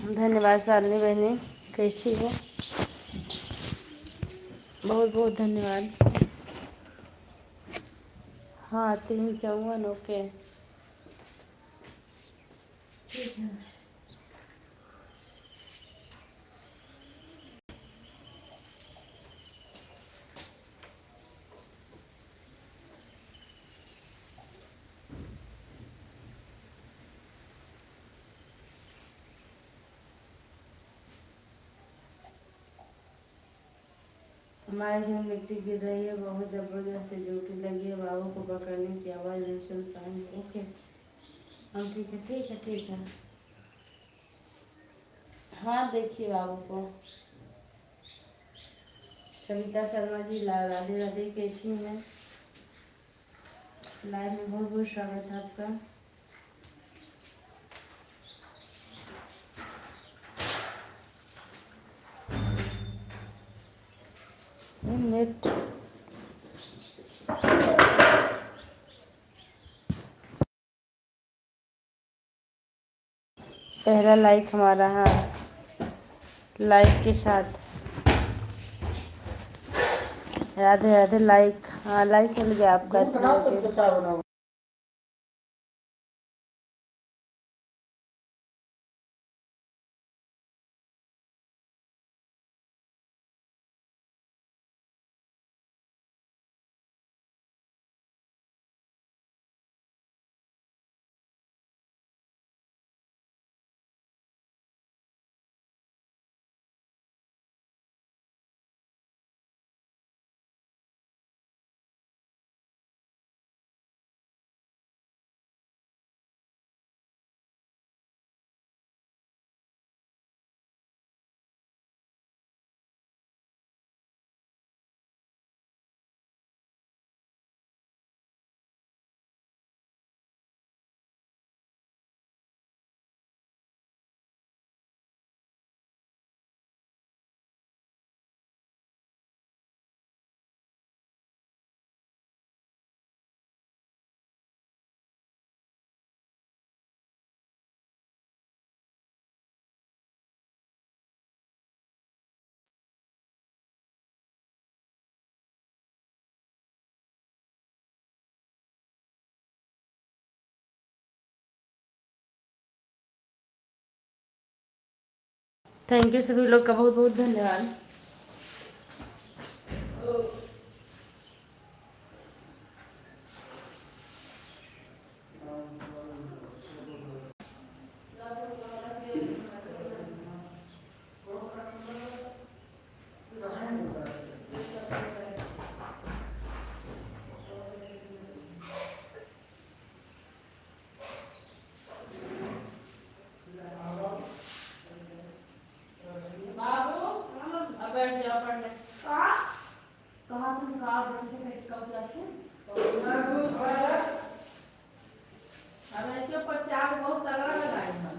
धन्यवाद शालिनी बहनी, कैसी हो? बहुत बहुत धन्यवाद। हाँ 354 ओके। ठीक है। हमारे घर में मिट्टी गिर रही है, बहुत जबरदस्त ड्यूटी लगी है, बाबू को पकड़ने की आवाज़ नहीं सुन पाएंगे। ओके हम ठीक है, ठीक है, ठीक है। हाँ देखिए बाबू को। सविता शर्मा जी, राधे राधे, कैसी हैं? लाइव में बहुत बहुत स्वागत है आपका। नेट पहला लाइक हमारा, हाँ लाइक के साथ। राधे राधे, लाइक, हाँ लाइक मिल गया आपका। थैंक यू सभी लोग का बहुत बहुत धन्यवाद। बाबू अब बैठ जाओ पढ़ने। कहाँ तुम कहाँ बैठे थे इसका क्लास में? अब इसके ऊपर चार बहुत तगड़ा लगाए हैं।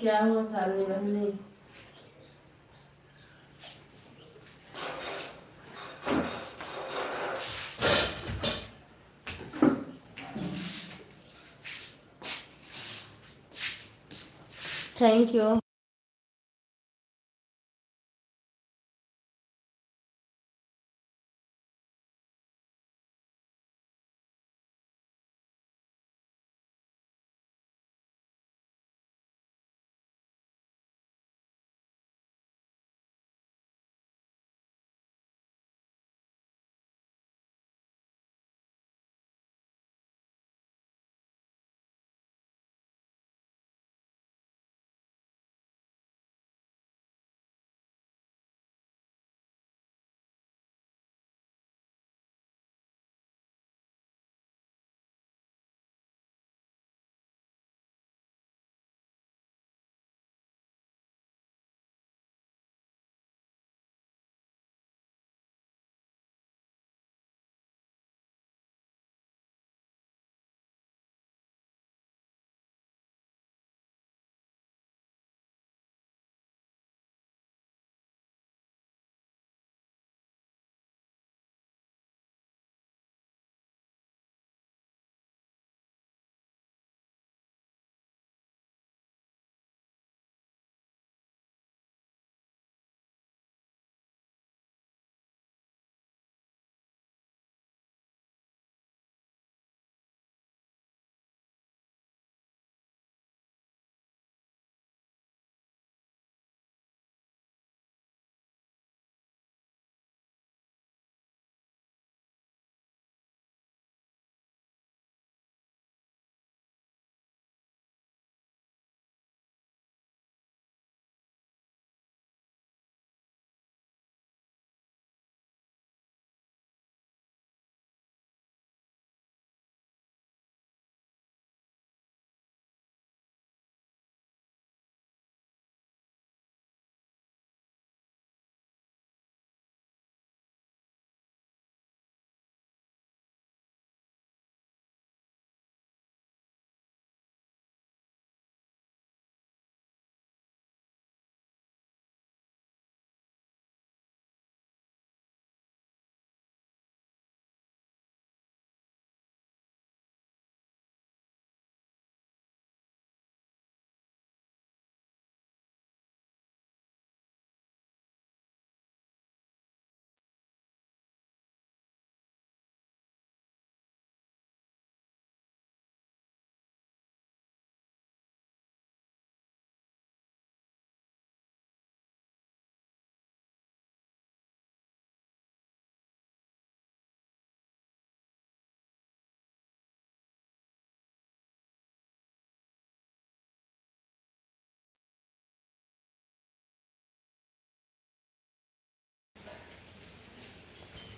क्या हुआ शालिनी बहनी? Thank you.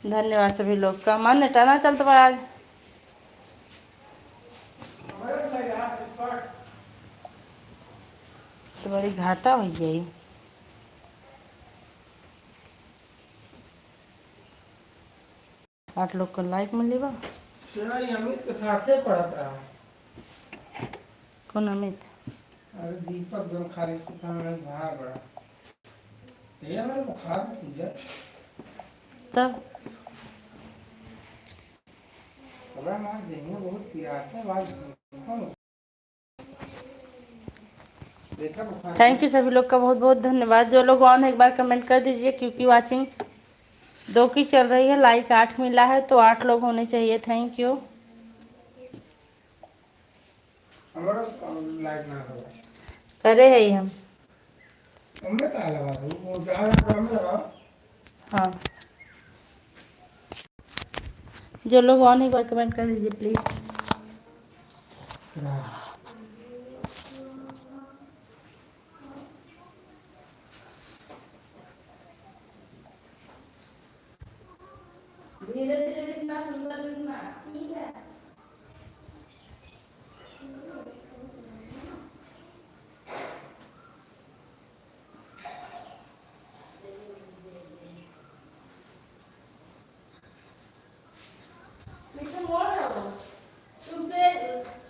धन्यवाद सभी लोग का। मन टना चलते बड़ा आज तो बड़ी घाटा हो गई। 8 लोग को लाइक मिली बा। अमित के साथे पढ़त रहा। कौन अमित? अरे दीपक जो खारिज के काम में भाग बड़ा ये हमारे बुखार पूजा तब पता ना देंगे बहुत पिराते बाद देखा बुखार। थैंक यू सभी लोग का बहुत बहुत धन्यवाद। जो लोग ऑन है एक बार कमेंट कर दीजिए, क्योंकि वाचिंग 2 की चल रही है, लाइक 8 मिला है तो 8 लोग होने चाहिए। Thank you. हमारा लाइट ना हो करे है ही हम। उम्र का लगा दो वो जहाँ काम लगा। हाँ, जो लोग ऑन है एक बार कमेंट कर दीजिए प्लीज़। धीरे धीरे लिखना, सुंदर लिखना। ठीक है।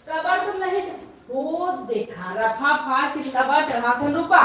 कबर तो नहीं रोज देखा रफा फाच कबर टमाटर रुपा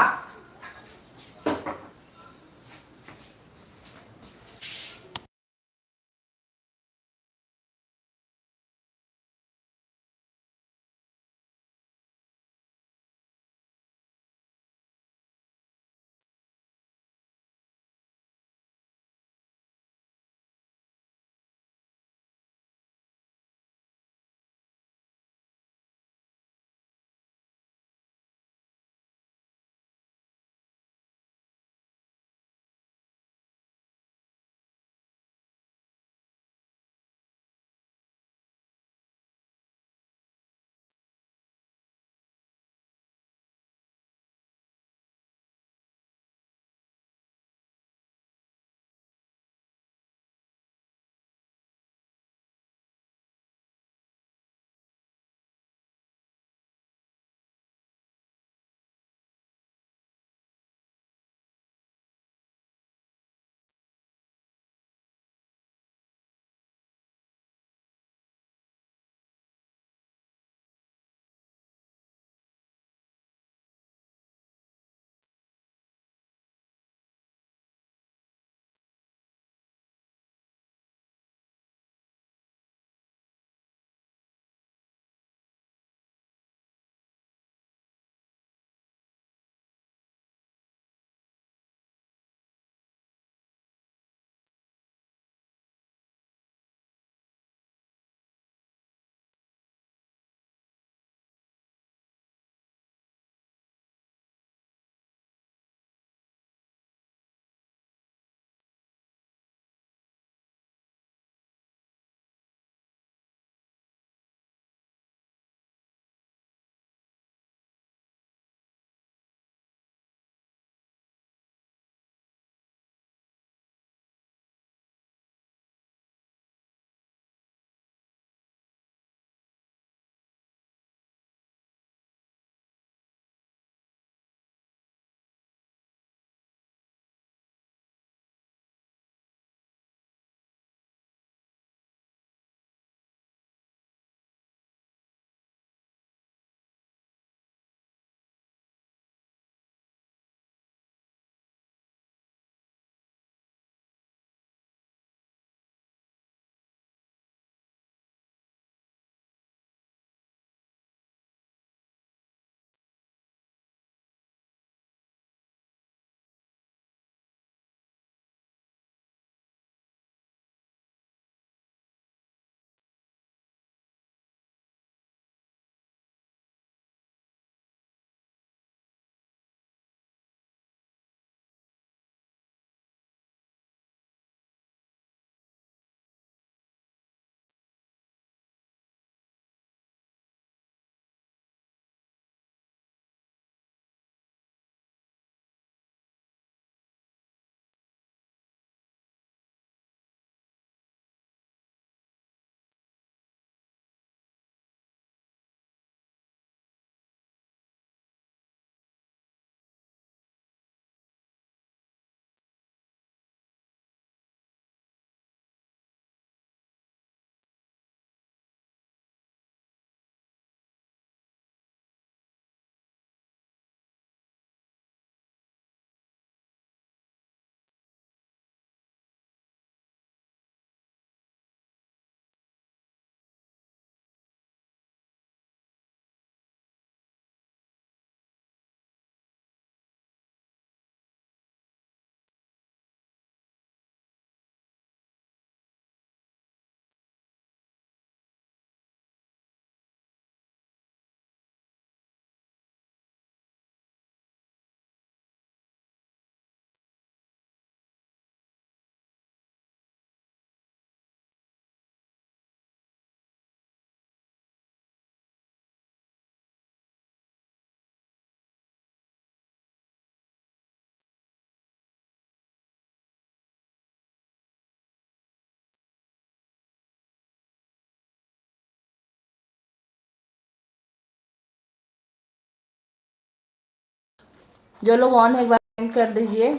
जो लोग ऑन है एक बार कमेंट कर दीजिए,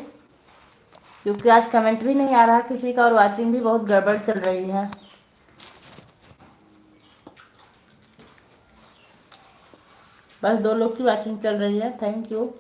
क्योंकि आज कमेंट भी नहीं आ रहा किसी का और वाचिंग भी बहुत गड़बड़ चल रही है। बस 2 लोग की वाचिंग चल रही है। Thank you.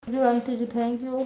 Aunty ji thank you.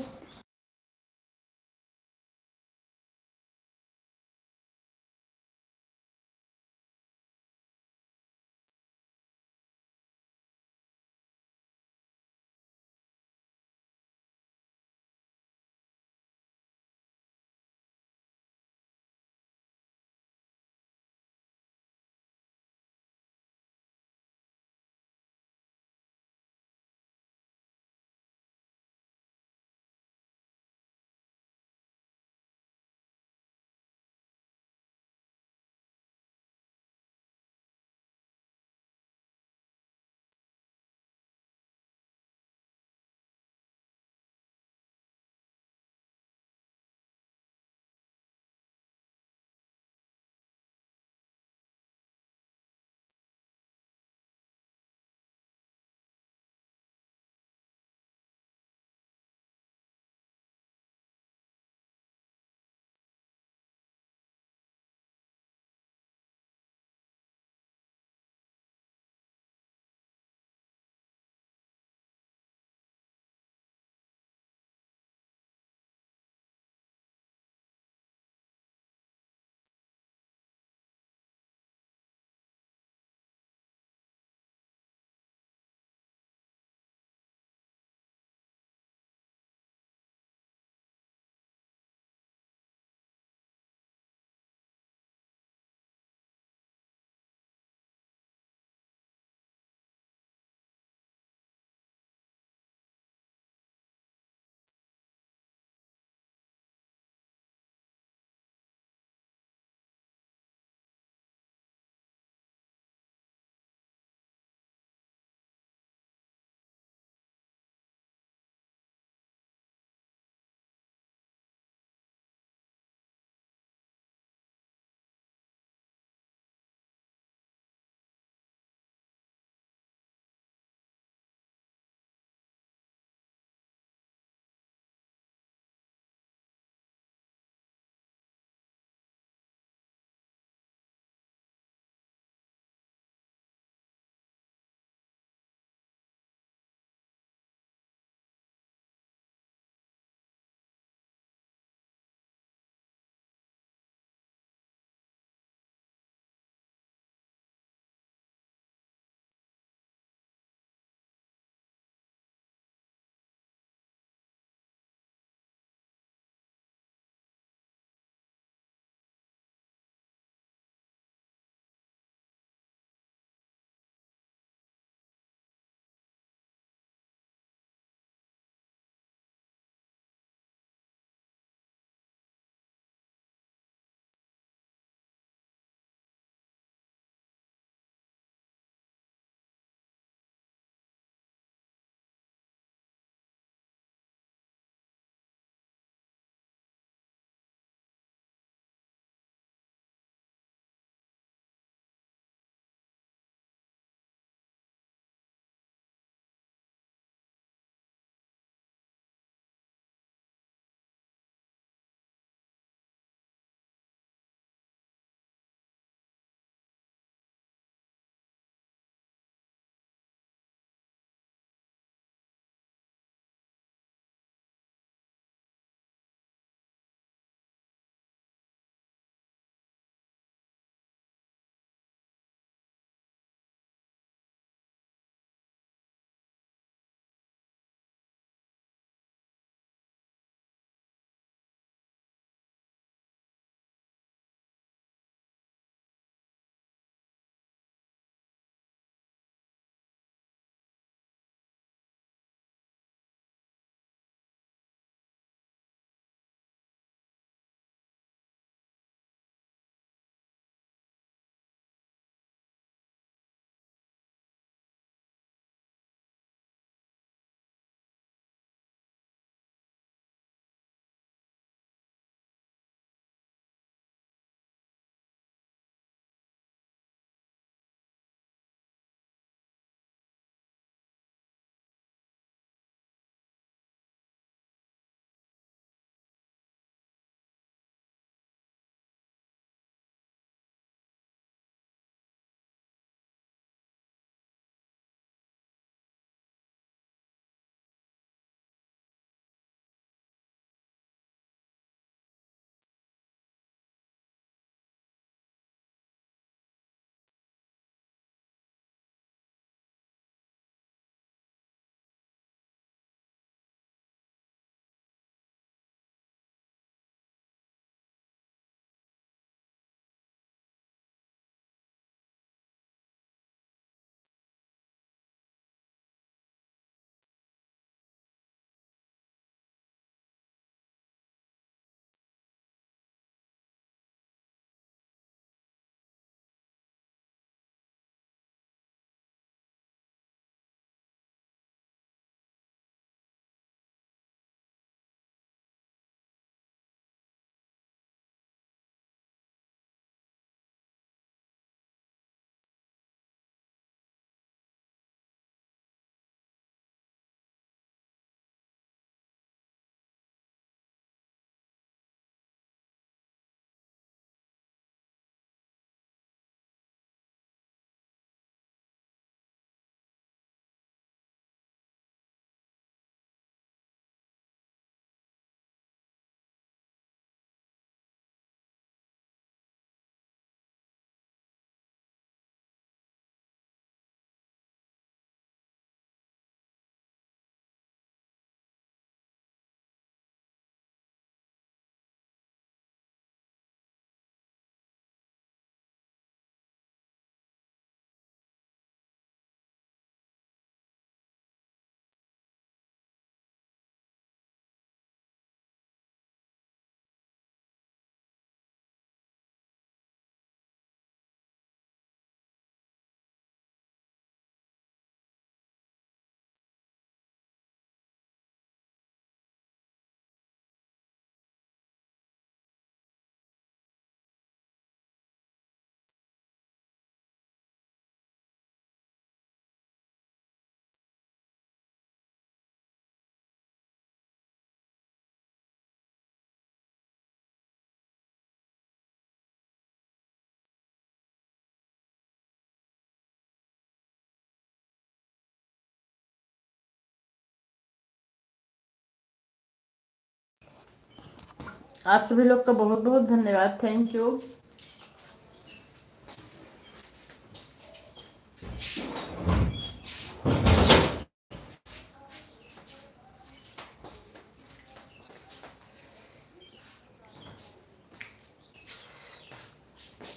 आप सभी लोग का बहुत बहुत धन्यवाद, थैंक यू।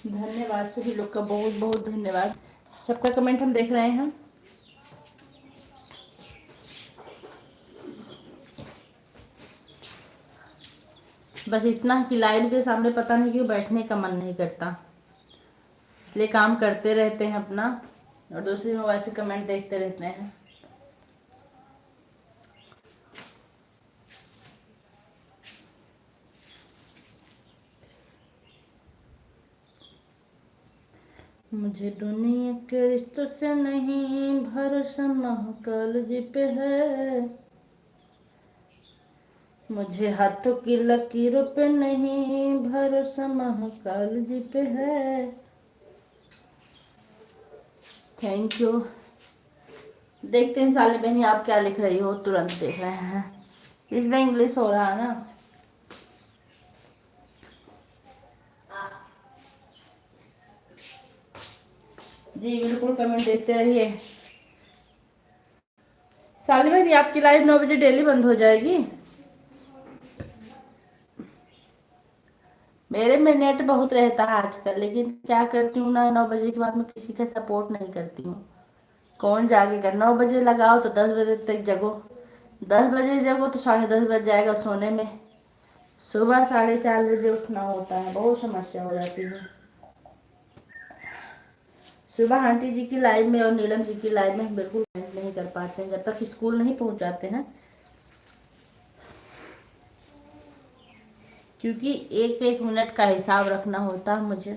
धन्यवाद सभी लोग का, बहुत बहुत धन्यवाद। सबका कमेंट हम देख रहे हैं। बस इतना कि लाइव के सामने पता नहीं क्यों बैठने का मन नहीं करता, इसलिए काम करते रहते हैं अपना और दूसरी मोबाइल से कमेंट देखते रहते हैं। मुझे दुनिया के रिश्तों से नहीं भरोसा, महाकाल जी पे है। मुझे हाथों की लकीरों पे नहीं भरोसा, महाकाल जी पे है। Thank you. देखते हैं साले बहनी आप क्या लिख रही हो, तुरंत देख रहे हैं। इसमें इंग्लिश हो रहा है ना। जी बिल्कुल, कमेंट देते रहिए। साली बहनी आपकी लाइव 9 बजे डेली बंद हो जाएगी। मेरे में नेट बहुत रहता है आजकल, लेकिन क्या करती हूँ ना, 9 बजे के बाद मैं किसी का सपोर्ट नहीं करती हूँ। कौन जागेगा? 9 बजे लगाओ तो 10 बजे तक जगो, 10 बजे जगो तो 10:30 बज जाएगा सोने में। सुबह 4:30 बजे उठना होता है, बहुत समस्या हो जाती है। सुबह आंटी जी की लाइव में और नीलम जी की लाइव में हम बिल्कुल नहीं कर पाते हैं जब तक स्कूल नहीं पहुंच जाते हैं, क्योंकि एक एक मिनट का हिसाब रखना होता है मुझे।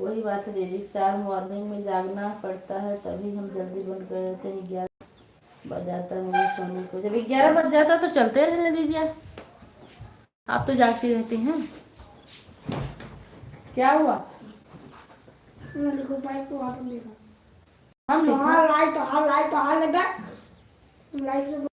वही बात है दीदी, 4 मॉर्निंग में जागना पड़ता है, तभी हम जल्दी बंद कर देते हैं। 11 बज जाता है मुझे सोने को। जब 11 बज जाता है तो चलते रहने दीजिए, आप तो जागती रहती हैं। क्या हुआ? लिखो पाइप को आप लिखो। हम तो लिखा हाँ लाइट लगा लाइट से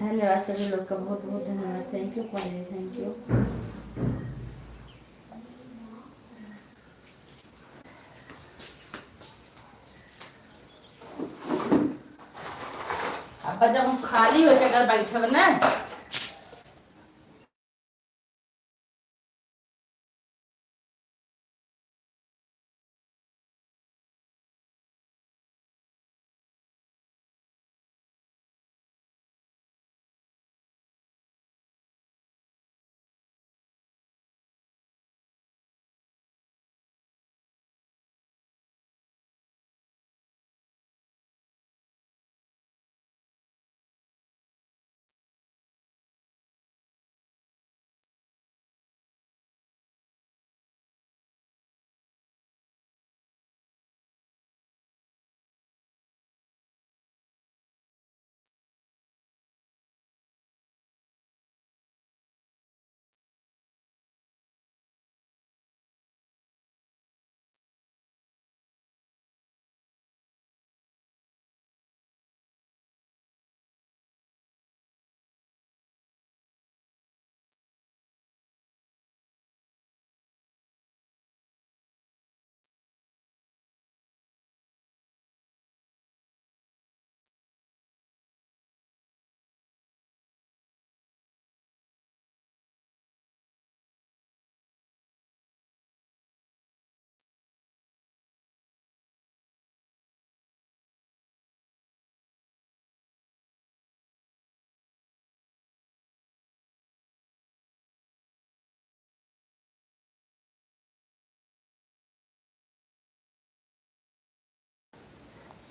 धन्यवाद सभी लोग का, बहुत बहुत धन्यवाद। थैंक यू पायरी, थैंक यू। अब जब हम खाली हो जाकर बैठे ना,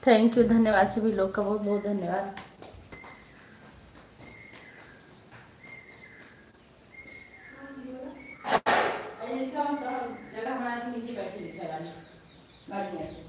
थैंक यू, धन्यवाद सभी लोग का, बहुत बहुत धन्यवाद। जगह हमारे नीचे बैठी लिखा वाली बढ़िया से।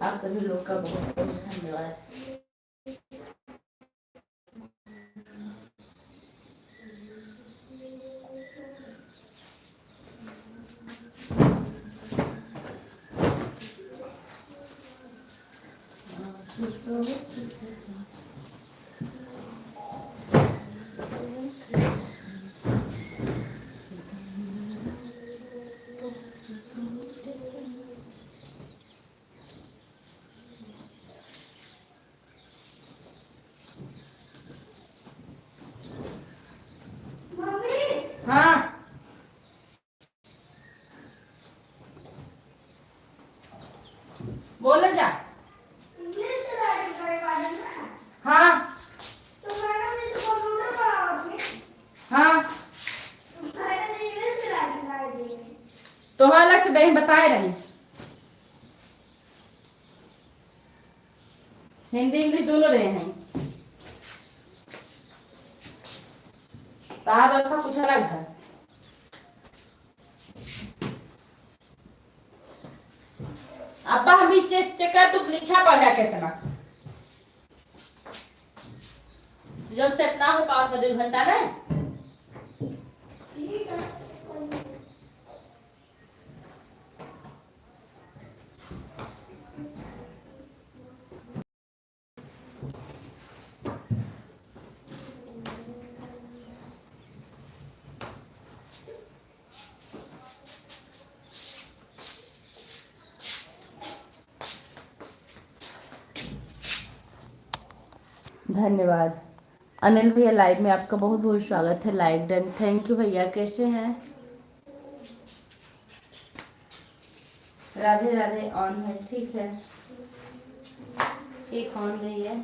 आप सभी लोग का बहुत बहुत धन्यवाद। हाँ बोले जा। हाँ हाँ तो अलग से दही बताए रही, हिंदी इंग्लिश दोनों रहे हैं। तार रखा कुछ अलग है। अब्बा हम भी चेक कर, तू लिखा पढ़ा कितना जब सेट ना हो पास 2 घंटा ना। धन्यवाद। अनिल भैया लाइव में आपका बहुत बहुत स्वागत है, लाइक डन, थैंक यू भैया। कैसे हैं? राधे राधे ऑन है, ठीक है, एक ऑन रही है।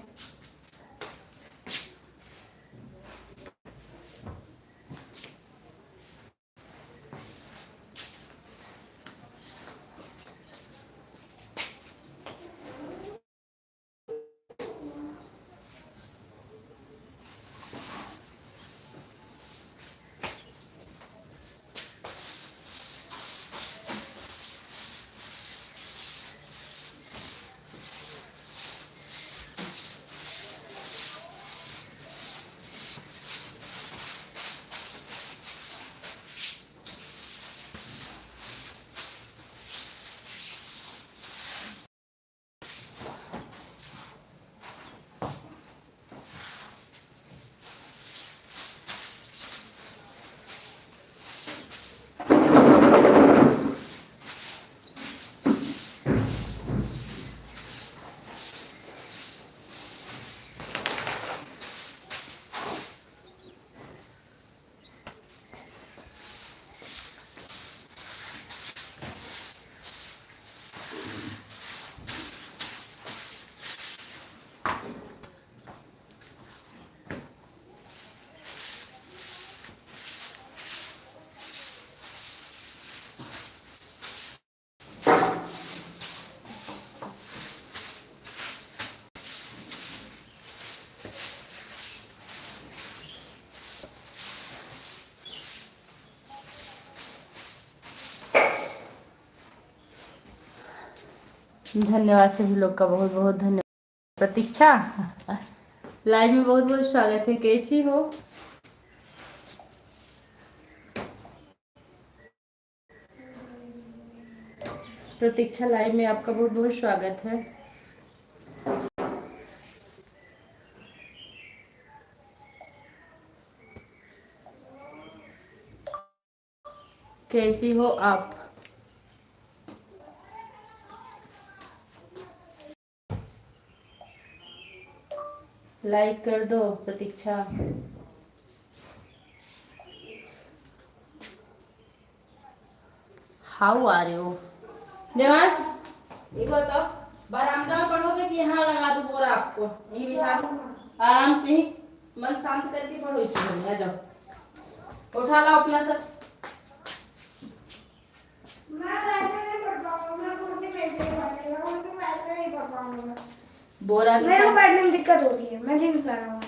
धन्यवाद सभी लोग का, बहुत बहुत धन्यवाद। प्रतीक्षा लाइव में बहुत बहुत स्वागत है, कैसी हो? प्रतीक्षा लाइव में आपका बहुत बहुत स्वागत है। कैसी हो आप? लाइक कर दो Pratiksha. How are you? Devansh एक बताओ, बरामदा में पढ़ोगे कि यहाँ लगा दूँ बोरा आपको? यही बिछा दूँ? आराम से ही मन शांत करके पढ़ो, इसमें आ जाओ, उठा लो अपना सब। मैं वैसे नहीं पढ़ पाऊंगा, मैं कुर्सी पे ही पढ़ूंगा, क्योंकि वैसे नहीं पढ़ पाऊंगा। बोरा मेरे को बैठने में दिक्कत होती है, मैं नहीं पढ़ रहा हूँ।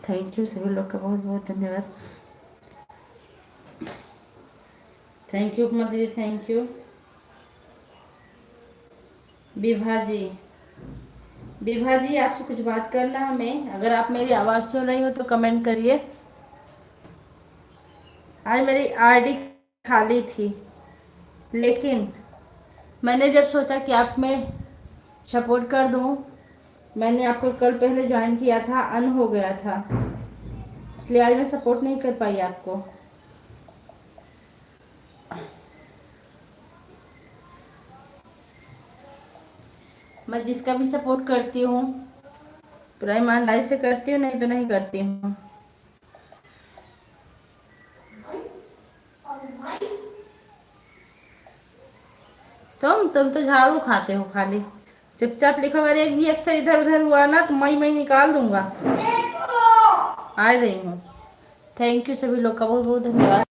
थैंक यू सभी लोग का बहुत बहुत धन्यवाद। थैंक यू उपमा दीदी, थैंक यू। विभा जी आपसे कुछ बात करना है हमें, अगर आप मेरी आवाज़ सुन रही हो तो कमेंट करिए। आज मेरी आरडी खाली थी, लेकिन मैंने जब सोचा कि आप में सपोर्ट कर दूं, मैंने आपको कल पहले ज्वाइन किया था, अन हो गया था, इसलिए आज मैं सपोर्ट नहीं कर पाई आपको। मैं जिसका भी सपोर्ट करती हूँ पूरा ईमानदारी से करती हूँ, नहीं तो नहीं करती हूँ। तुम तो झाड़ू खाते हो खाली, चुपचाप लिखो। अगर एक भी अक्षर इधर उधर हुआ ना तो मैं निकाल दूंगा। आ रही हूँ। थैंक यू सभी लोग का बहुत बहुत धन्यवाद।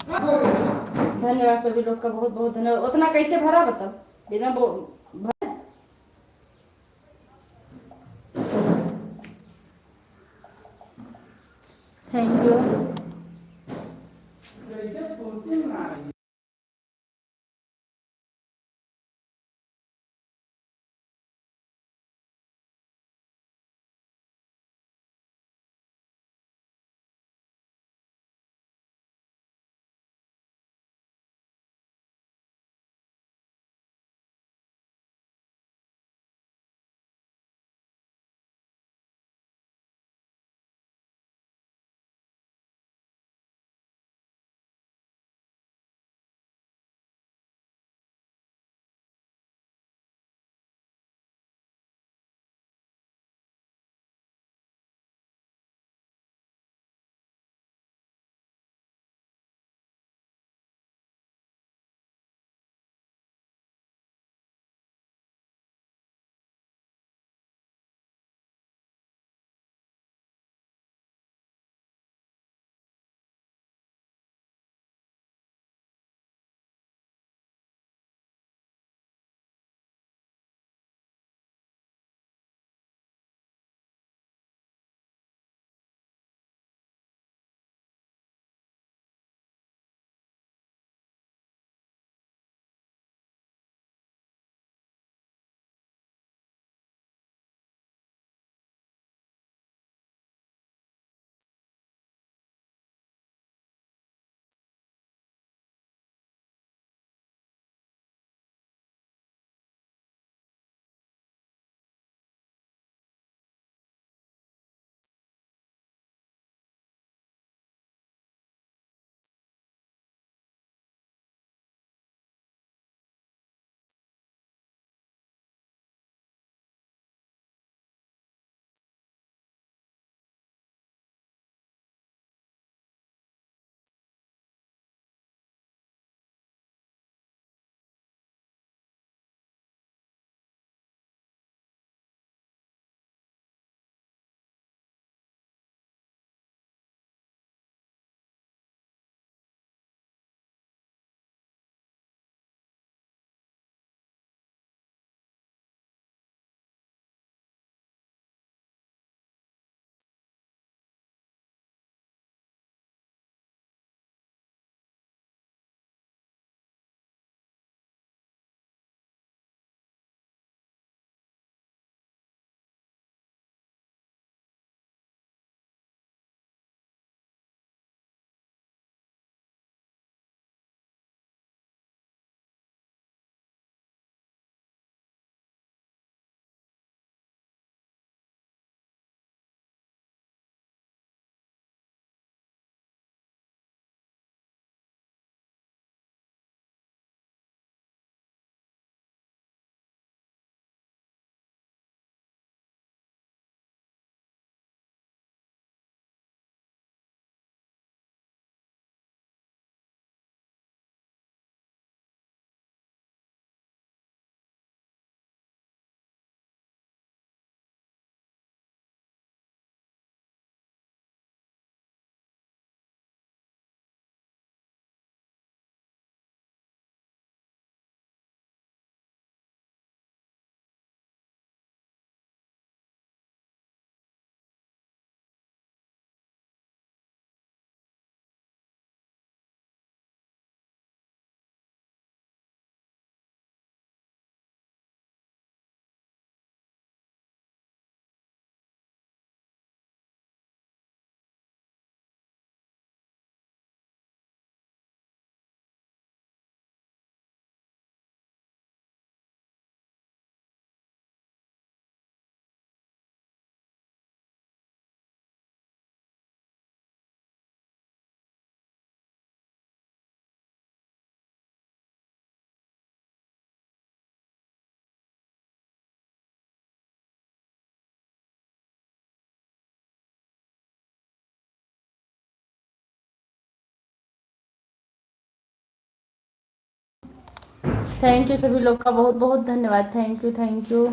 धन्यवाद सभी लोग का, बहुत बहुत धन्यवाद। उतना कैसे भरा बताओ, बिना थैंक यू। थैंक यू सभी लोग का, बहुत बहुत धन्यवाद। Thank you, thank you.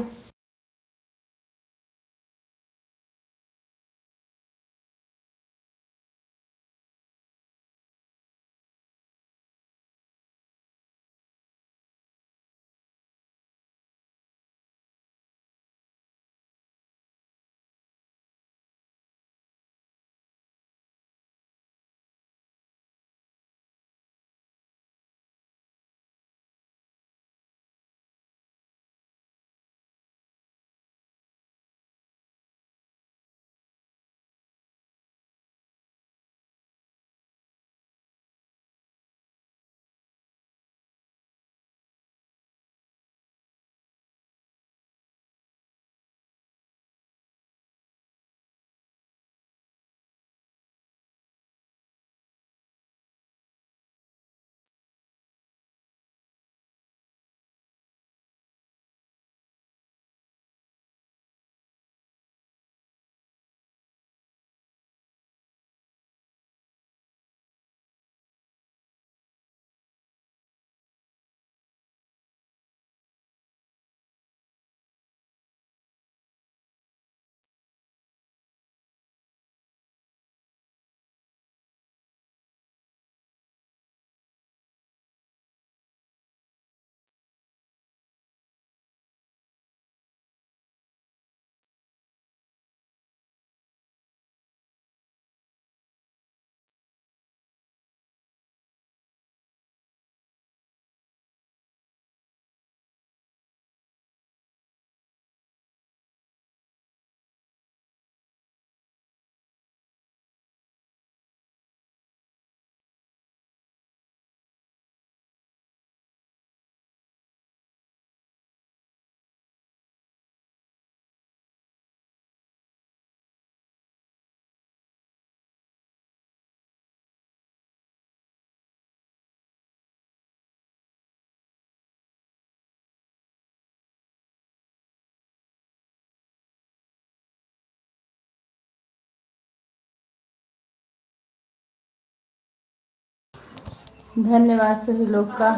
धन्यवाद सभी लोग का।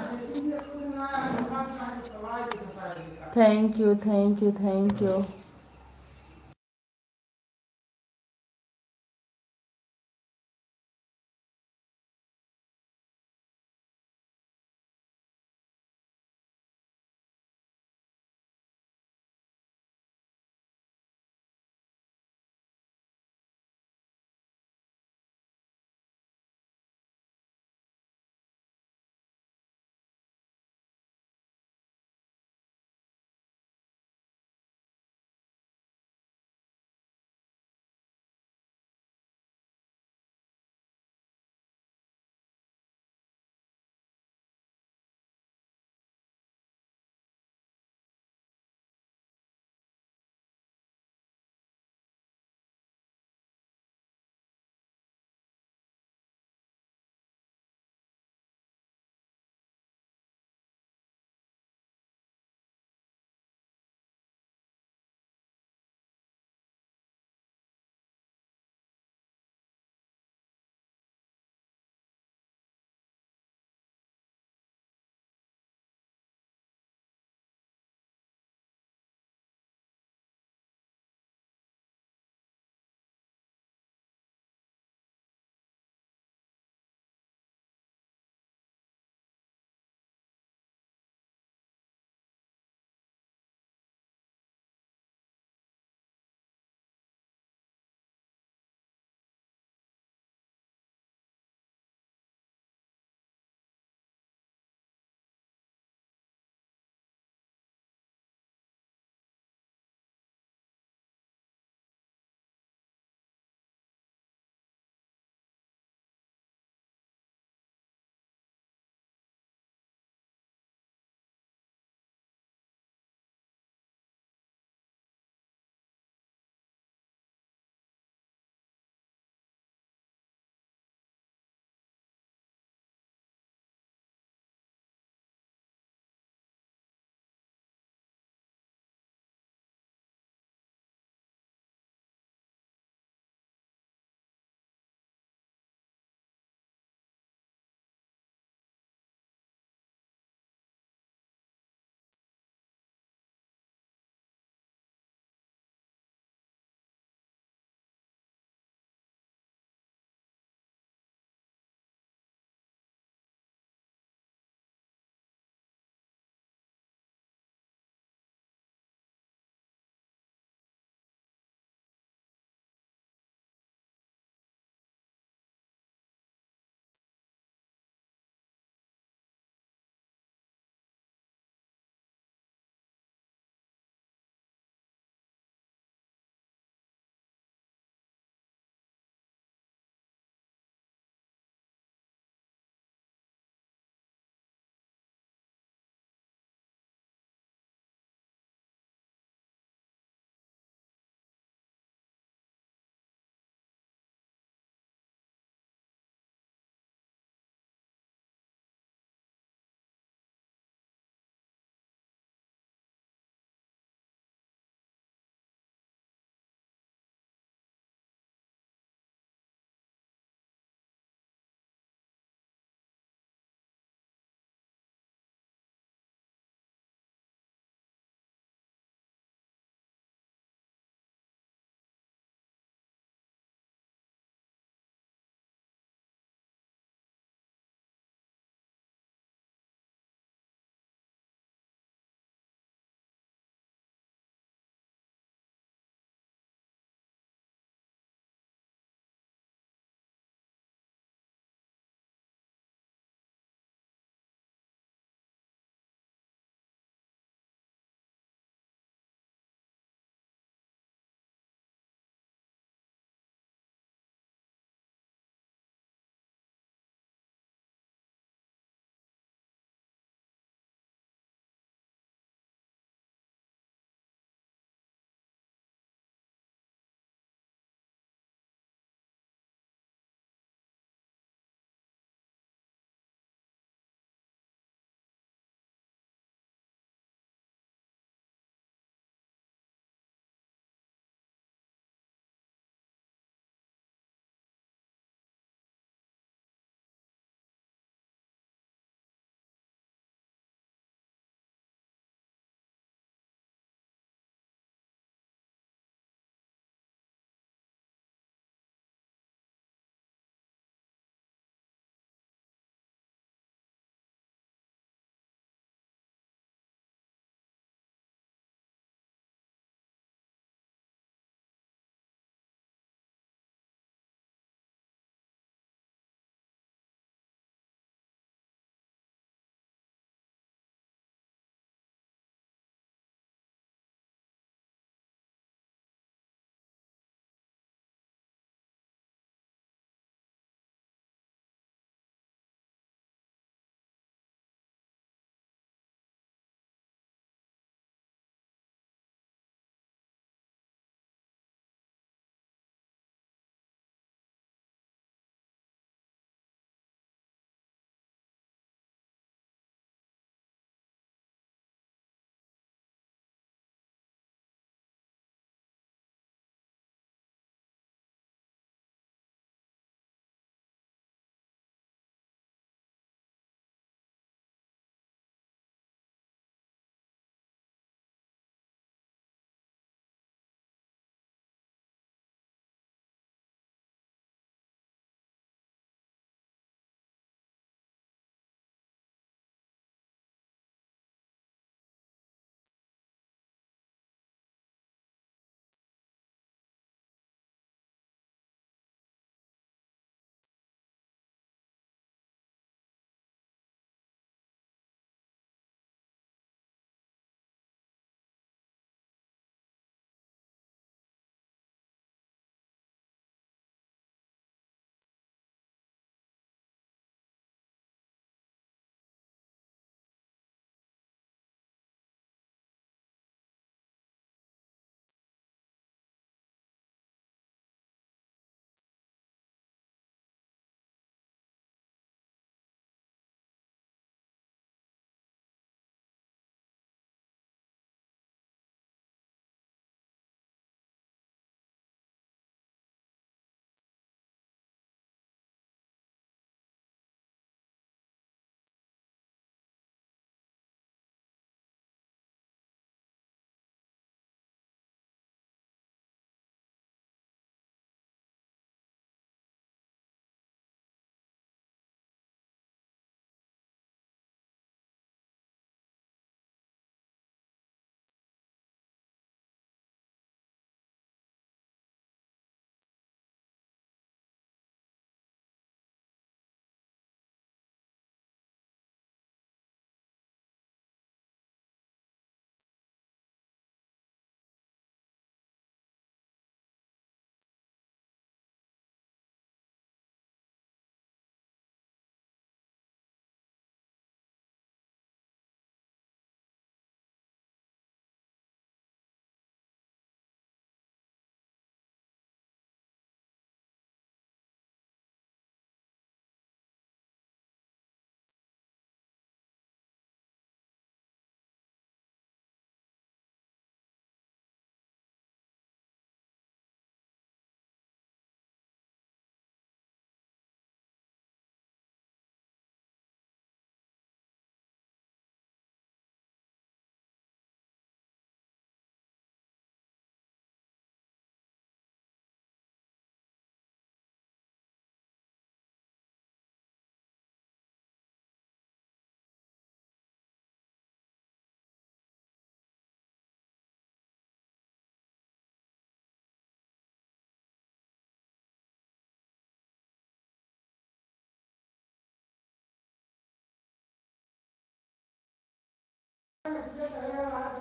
Thank you, thank you, thank you.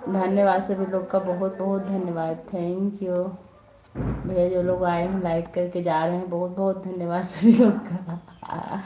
धन्यवाद सभी लोग का, बहुत बहुत धन्यवाद, थैंक यू भैया। जो लोग आए हैं लाइक करके जा रहे हैं, बहुत बहुत धन्यवाद सभी लोग का।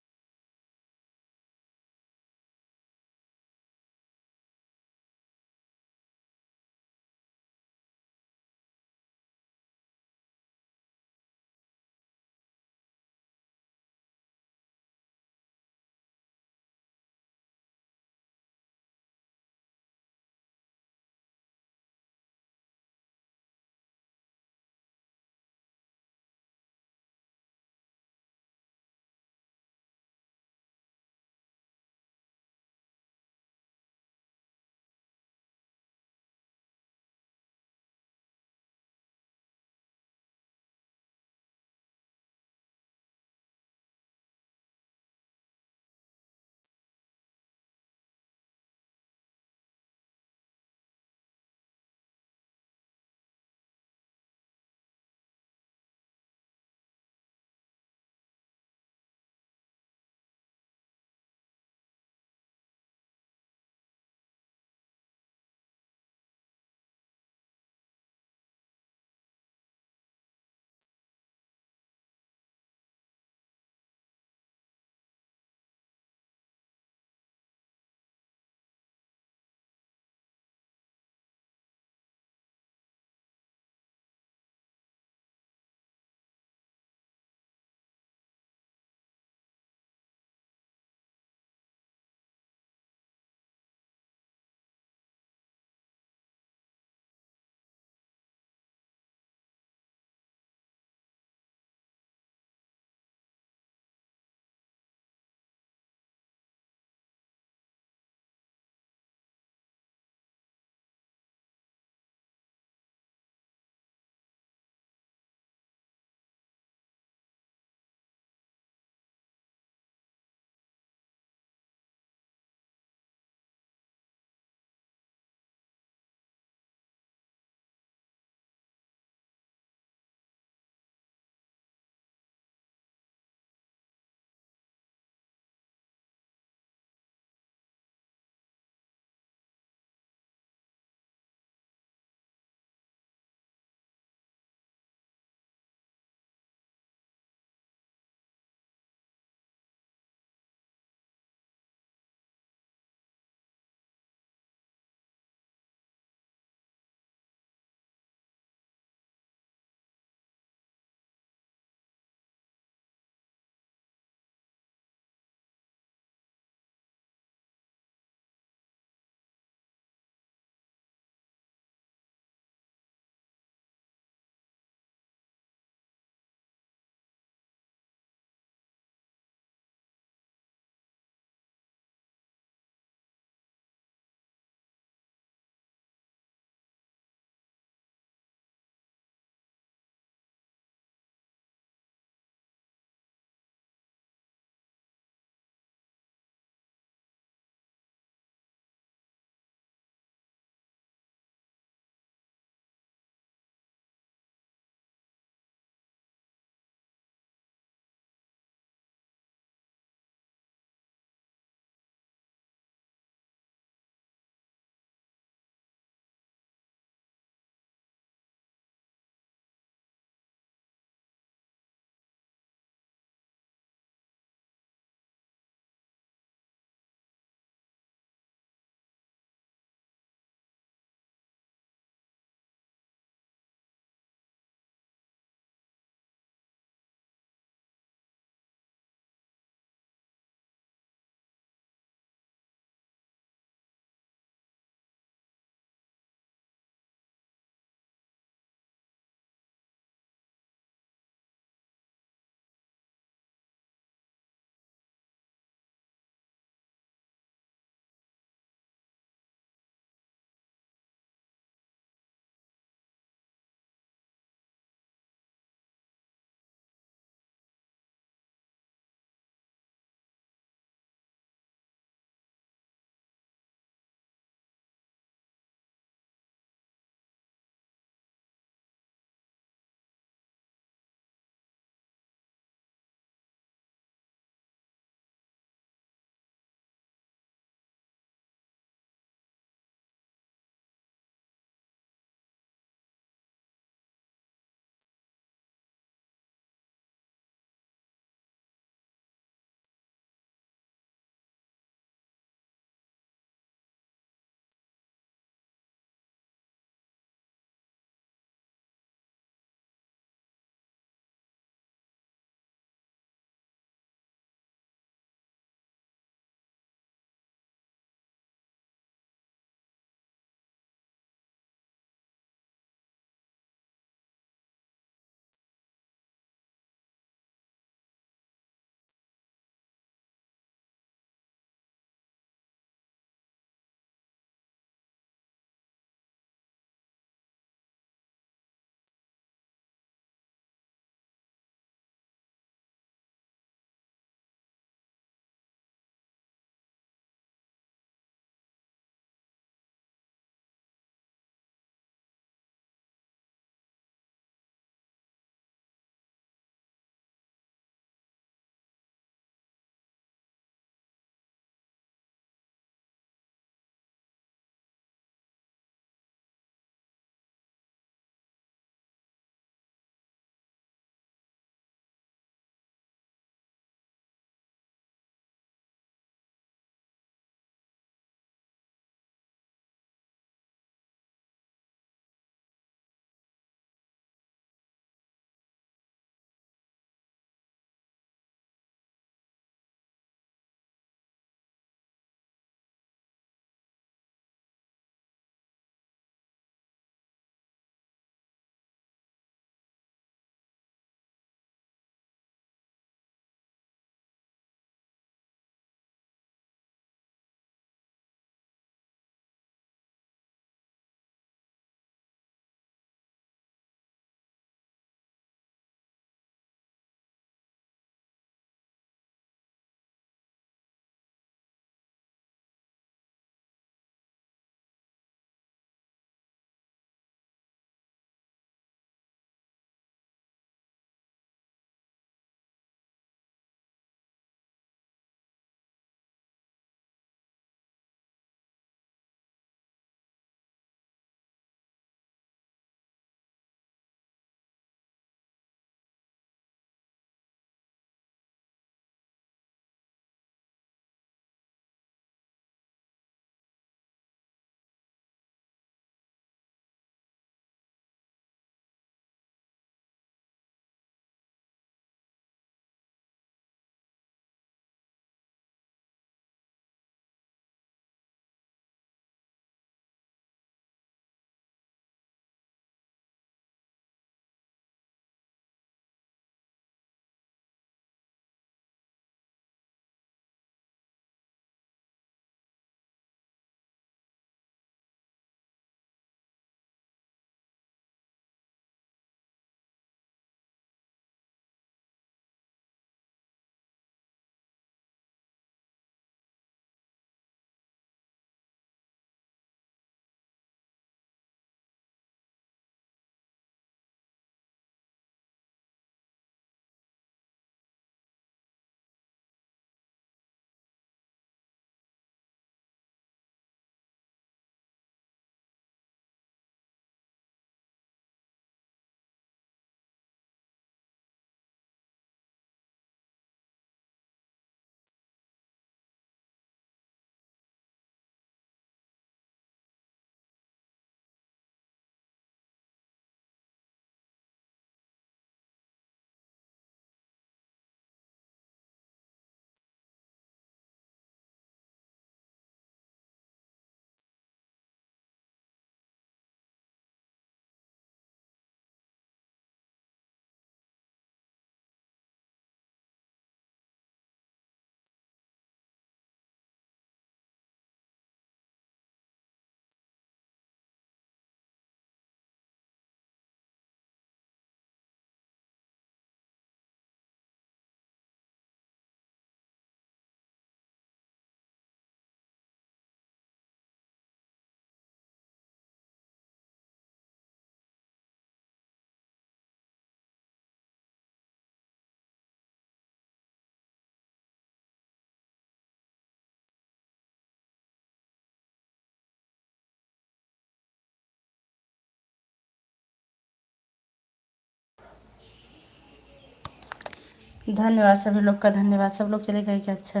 धन्यवाद सभी लोग का, धन्यवाद। सब लोग चले गए क्या? अच्छा,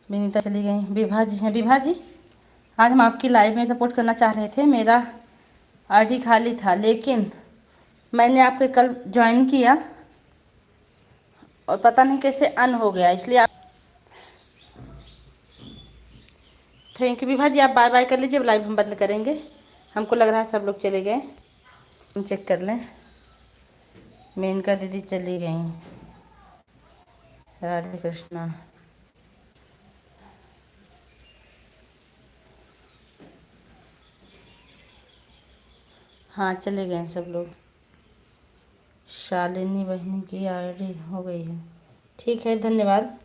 विनीता चली गई। विभा जी हैं। विभा जी, आज हम आपकी लाइव में सपोर्ट करना चाह रहे थे। मेरा आईडी खाली था, लेकिन मैंने आपके कल ज्वाइन किया और पता नहीं कैसे अन हो गया, इसलिए आप थैंक यू। विभा जी आप बाय बाय कर लीजिए, लाइव हम बंद करेंगे। हमको लग रहा है सब लोग चले गए। हम चेक कर लें। मेनका दीदी चली गई। राधे कृष्णा। हाँ चले गए सब लोग। शालिनी बहनी की आईडी हो गई है। ठीक है, धन्यवाद।